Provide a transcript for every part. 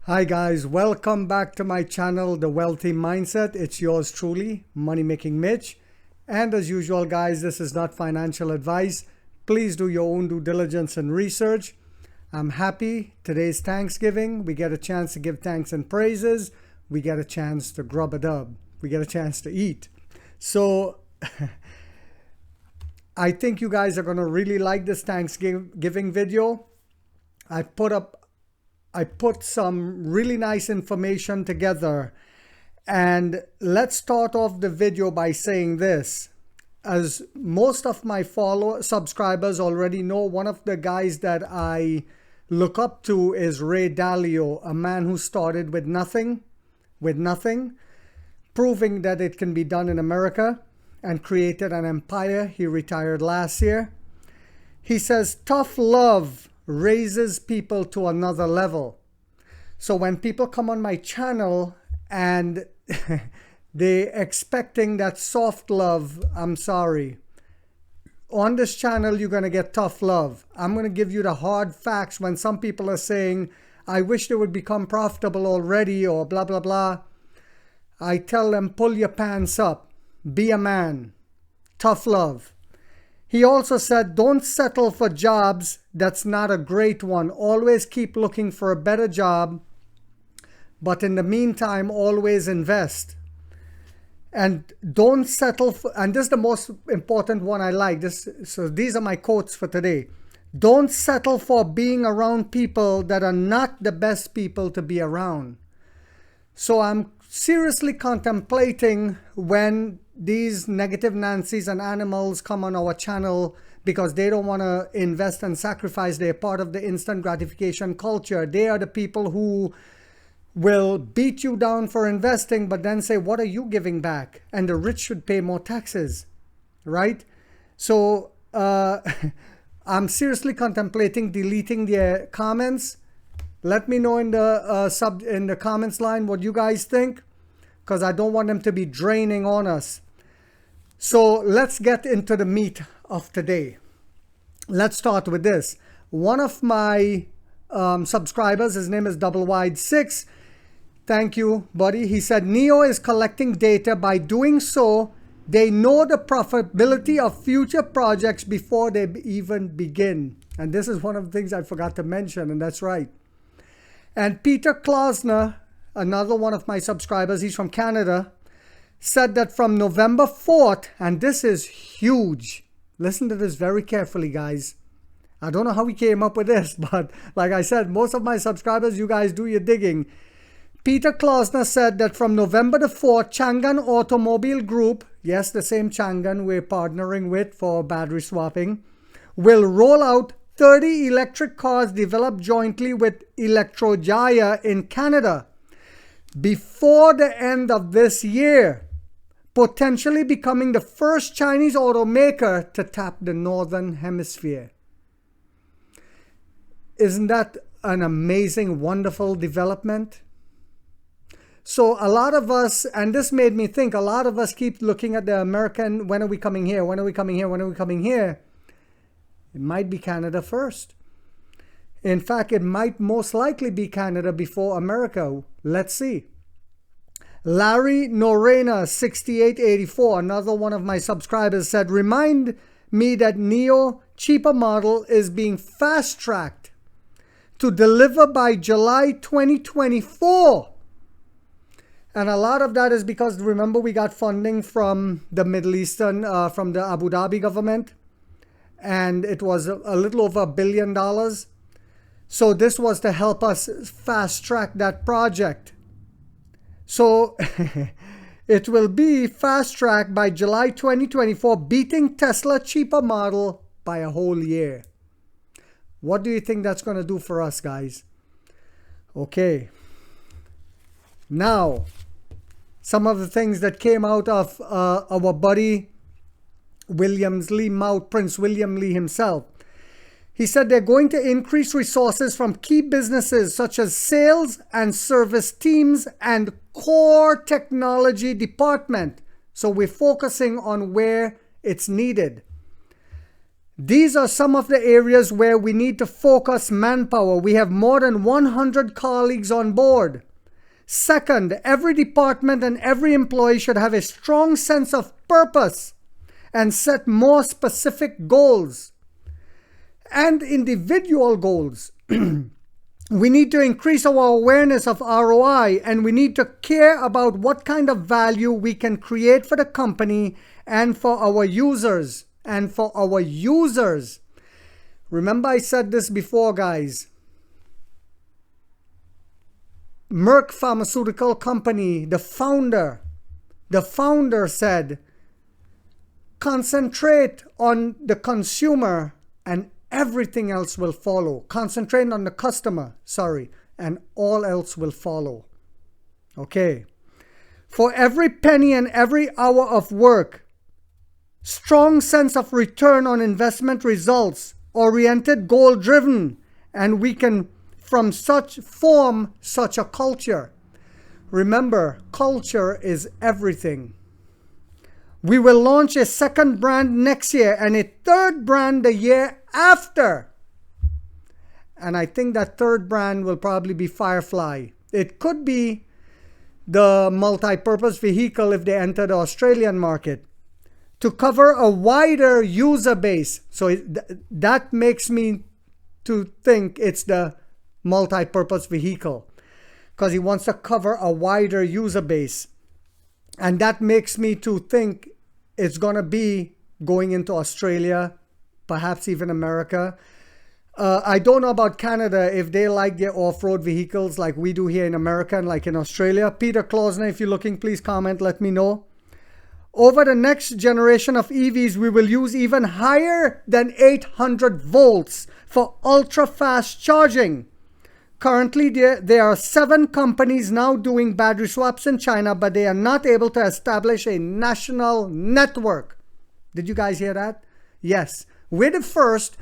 Hi guys, welcome back to my channel, The Wealthy Mindset. It's yours truly, Money Making Mitch. And as usual guys, this is not financial advice. Please do your own due diligence and research. I'm happy. Today's Thanksgiving. We get a chance to give thanks and praises. We get a chance to grub a dub. We get a chance to eat. So I think you guys are going to really like this Thanksgiving video. I put some really nice information together, and let's start off the video by saying this. As most of my subscribers already know, one of the guys that I look up to is Ray Dalio, a man who started with nothing, proving that it can be done in America and created an empire. He retired last year. He says tough love raises people to another level. So when people come on my channel and they're expecting that soft love, I'm sorry. On this channel, you're going to get tough love. I'm going to give you the hard facts when some people are saying, I wish they would become profitable already or blah, blah, blah. I tell them, pull your pants up. Be a man. Tough love. He also said, don't settle for jobs that's not a great one. Always keep looking for a better job. But in the meantime, always invest. And don't settle for, and this is the most important one I like. So these are my quotes for today. Don't settle for being around people that are not the best people to be around. So I'm seriously contemplating when these negative Nancy's and animals come on our channel because they don't want to invest and sacrifice. They're part of the instant gratification culture. They are the people who will beat you down for investing, but then say, what are you giving back? And the rich should pay more taxes, right? So I'm seriously contemplating deleting their comments. Let me know in the comments line what you guys think, because I don't want them to be draining on us. So let's get into the meat of today. Let's start with this. One of my subscribers, his name is Double Wide 6. Thank you, buddy. He said, NIO is collecting data. By doing so, they know the profitability of future projects before they even begin. And this is one of the things I forgot to mention, and that's right. And Peter Klausner, another one of my subscribers, he's from Canada, said that from November 4th, and this is huge. Listen to this very carefully, guys. I don't know how we came up with this, but like I said, most of my subscribers, you guys do your digging. Peter Klausner said that from November the 4th, Changan Automobile Group, yes, the same Changan we're partnering with for battery swapping, will roll out 30 electric cars developed jointly with Electrojaya in Canada before the end of this year, potentially becoming the first Chinese automaker to tap the Northern Hemisphere. Isn't that an amazing, wonderful development? So a lot of us, and this made me think, a lot of us keep looking at the American, when are we coming here? When are we coming here? When are we coming here? It might be Canada first. In fact, it might most likely be Canada before America. Let's see. Larry Norena, 6884, another one of my subscribers, said, remind me that NIO cheaper model is being fast-tracked to deliver by July 2024. And a lot of that is because, remember, we got funding from the Middle Eastern, from the Abu Dhabi government. And it was a little over $1 billion. So this was to help us fast track that project. So it will be fast tracked by July 2024, beating Tesla cheaper model by a whole year. What do you think that's going to do for us, guys? Okay. Now, some of the things that came out of our buddy Williams Lee Mouth, Prince William Lee himself. He said they're going to increase resources from key businesses such as sales and service teams and core technology department. So we're focusing on where it's needed. These are some of the areas where we need to focus manpower. We have more than 100 colleagues on board. Second, every department and every employee should have a strong sense of purpose and set more specific goals and individual goals. We need to increase our awareness of ROI, and we need to care about what kind of value we can create for the company and for our users. Remember, I said this before, guys. Merck Pharmaceutical Company, the founder said, concentrate on the consumer and everything else will follow. Concentrate on the customer, and all else will follow. Okay. For every penny and every hour of work, strong sense of return on investment results, oriented, goal-driven, and we can form such a culture. Remember, culture is everything. We will launch a second brand next year and a third brand the year after. And I think that third brand will probably be Firefly. It could be the multi-purpose vehicle if they enter the Australian market, to cover a wider user base. So that makes me to think it's the multi-purpose vehicle, because he wants to cover a wider user base. And that makes me to think it's going to be going into Australia, perhaps even America. I don't know about Canada, if they like their off-road vehicles like we do here in America and like in Australia. Peter Klausner, if you're looking, please comment, let me know. Over the next generation of EVs, we will use even higher than 800 volts for ultra-fast charging. Currently, there are 7 companies now doing battery swaps in China, but they are not able to establish a national network. Did you guys hear that? Yes, we're the first,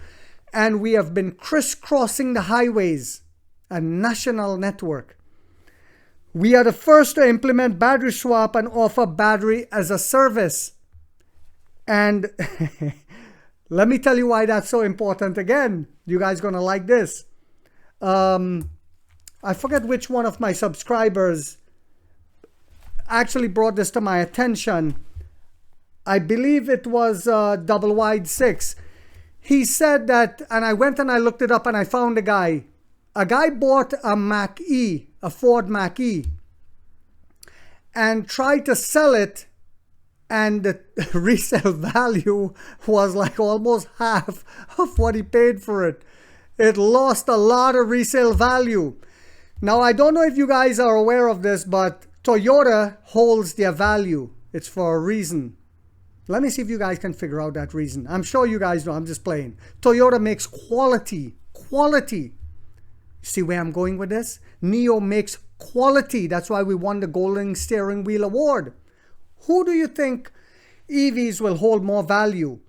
and we have been crisscrossing the highways, a national network. We are the first to implement battery swap and offer battery as a service. And let me tell you why that's so important again. You guys gonna like this. I forget which one of my subscribers actually brought this to my attention. I believe it was Double Wide 6. He said that, and I went and I looked it up and I found a guy. A guy bought a Mach-E, a Ford Mach-E, and tried to sell it, and the resale value was like almost half of what he paid for it. It lost a lot of resale value. Now, I don't know if you guys are aware of this, but Toyota holds their value. It's for a reason. Let me see if you guys can figure out that reason. I'm sure you guys know. I'm just playing. Toyota makes quality. See where I'm going with this? NIO makes quality. That's why we won the Golden Steering Wheel Award. Who do you think EVs will hold more value?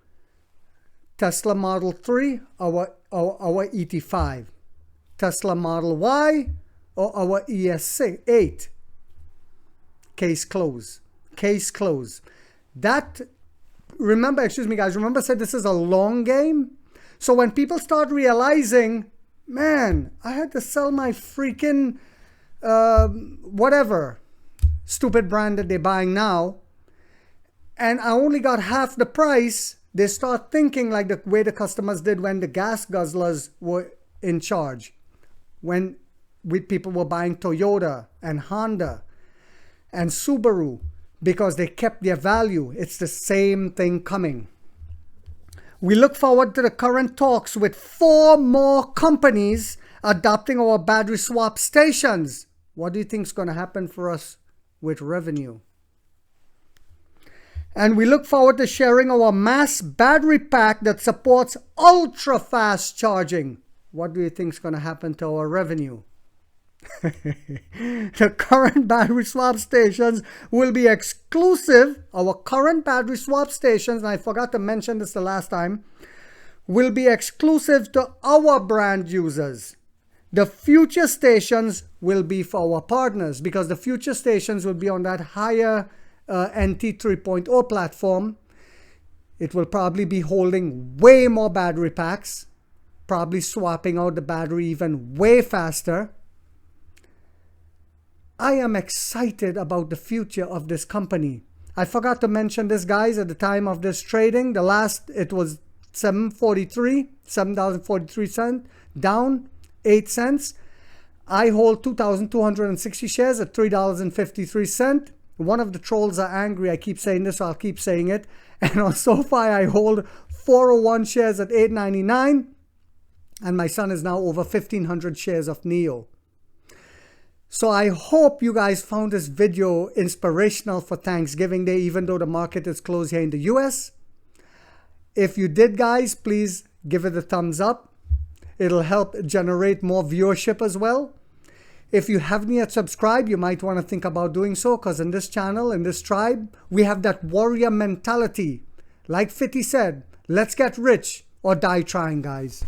Tesla Model 3 or our ET5? Tesla Model Y or our ES8? Case closed. Case closed. Remember, excuse me guys, remember I said this is a long game? So when people start realizing, man, I had to sell my freaking whatever stupid brand that they're buying now, and I only got half the price, they start thinking like the way the customers did when the gas guzzlers were in charge, when people were buying Toyota and Honda and Subaru because they kept their value. It's the same thing coming. We look forward to the current talks with 4 more companies adopting our battery swap stations. What do you think is going to happen for us with revenue? And we look forward to sharing our mass battery pack that supports ultra fast charging. What do you think is going to happen to our revenue? The current battery swap stations will be exclusive. Our current battery swap stations, and I forgot to mention this the last time, will be exclusive to our brand users. The future stations will be for our partners, because the future stations will be on that higher NT 3.0 platform. It will probably be holding way more battery packs, probably swapping out the battery even way faster. I am excited about the future of this company. I forgot to mention this, guys, at the time of this trading. The last, it was $7.43, down 8 cents. I hold 2,260 shares at $3.53. One of the trolls are angry. I keep saying this, so I'll keep saying it. And on SoFi, I hold 401 shares at $8.99. And my son is now over 1,500 shares of NIO. So I hope you guys found this video inspirational for Thanksgiving Day, even though the market is closed here in the US. If you did, guys, please give it a thumbs up. It'll help generate more viewership as well. If you haven't yet subscribed, you might want to think about doing so, because in this channel, in this tribe, we have that warrior mentality. Like 50 said, let's get rich or die trying, guys.